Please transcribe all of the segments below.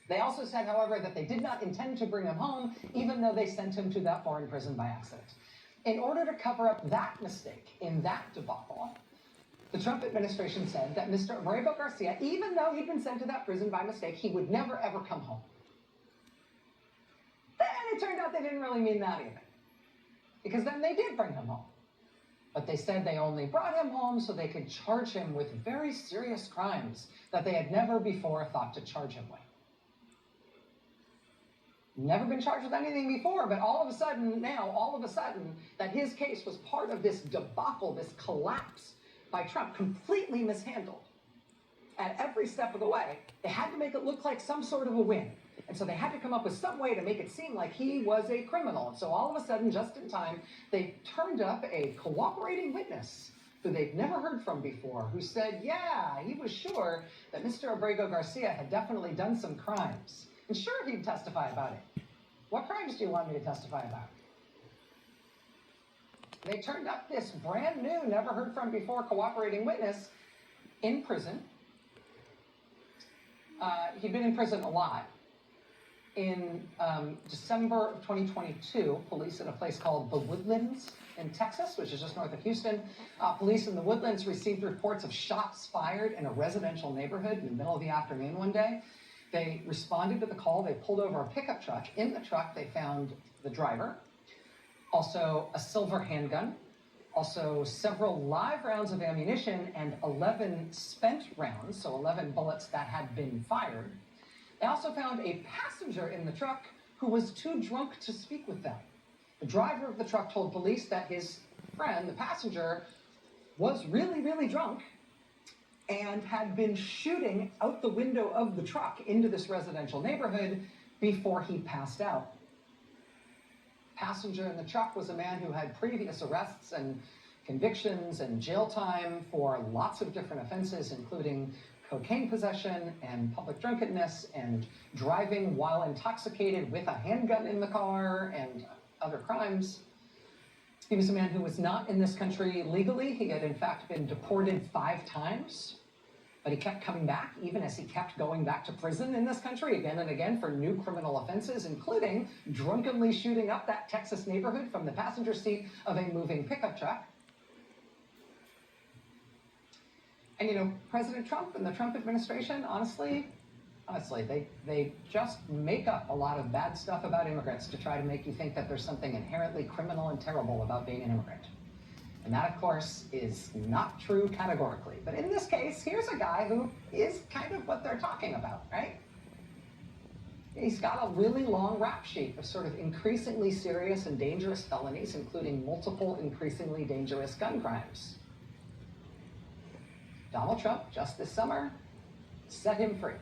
They also said, however, that they did not intend to bring him home, even though they sent him to that foreign prison by accident. In order to cover up that mistake in that debacle, the Trump administration said that Mr. Abrego Garcia, even though he'd been sent to that prison by mistake, he would never, ever come home. Then it turned out they didn't really mean that either, because then they did bring him home. But they said they only brought him home so they could charge him with very serious crimes that they had never before thought to charge him with. Never been charged with anything before, but all of a sudden, that his case was part of this debacle, this collapse by Trump, completely mishandled. At every step of the way, they had to make it look like some sort of a win. And so they had to come up with some way to make it seem like he was a criminal. And so all of a sudden, just in time, they turned up a cooperating witness who they'd never heard from before, who said, yeah, he was sure that Mr. Abrego Garcia had definitely done some crimes. And sure, he'd testify about it. What crimes do you want me to testify about? They turned up this brand new, never heard from before cooperating witness in prison. He'd been in prison a lot. In December of 2022, police in a place called the Woodlands in Texas, which is just north of Houston, police in the Woodlands received reports of shots fired in a residential neighborhood in the middle of the afternoon one day. They responded to the call. They pulled over a pickup truck. In the truck, they found the driver, also a silver handgun, also several live rounds of ammunition, and 11 spent rounds, so 11 bullets that had been fired. They also found a passenger in the truck who was too drunk to speak with them. The driver of the truck told police that his friend, the passenger, was really, really drunk and had been shooting out the window of the truck into this residential neighborhood before he passed out. Passenger in the truck was a man who had previous arrests and convictions and jail time for lots of different offenses, including cocaine possession and public drunkenness and driving while intoxicated with a handgun in the car and other crimes. He was a man who was not in this country legally. He had in fact been deported 5 times, but he kept coming back, even as he kept going back to prison in this country again and again for new criminal offenses, including drunkenly shooting up that Texas neighborhood from the passenger seat of a moving pickup truck. And you know, President Trump and the Trump administration, honestly, they just make up a lot of bad stuff about immigrants to try to make you think that there's something inherently criminal and terrible about being an immigrant. And that, of course, is not true categorically. But in this case, here's a guy who is kind of what they're talking about, right? He's got a really long rap sheet of sort of increasingly serious and dangerous felonies, including multiple increasingly dangerous gun crimes. Donald Trump, just this summer, set him free.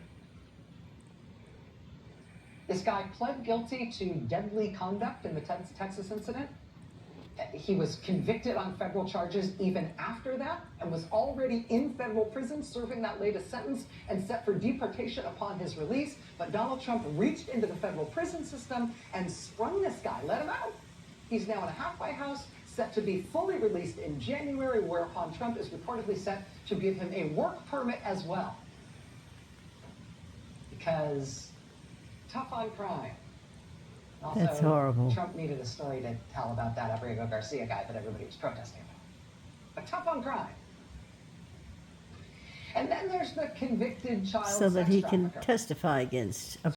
This guy pled guilty to deadly conduct in the Texas incident. He was convicted on federal charges even after that and was already in federal prison serving that latest sentence and set for deportation upon his release. But Donald Trump reached into the federal prison system and sprung this guy, let him out. He's now in a halfway house, set to be fully released in January, whereupon Trump is reportedly set to give him a work permit as well. Because tough on crime. Also, that's horrible. Trump needed a story to tell about that Abrego Garcia guy that everybody was protesting about. But tough on crime. And then there's the convicted child So that sex he can trafficker. testify against a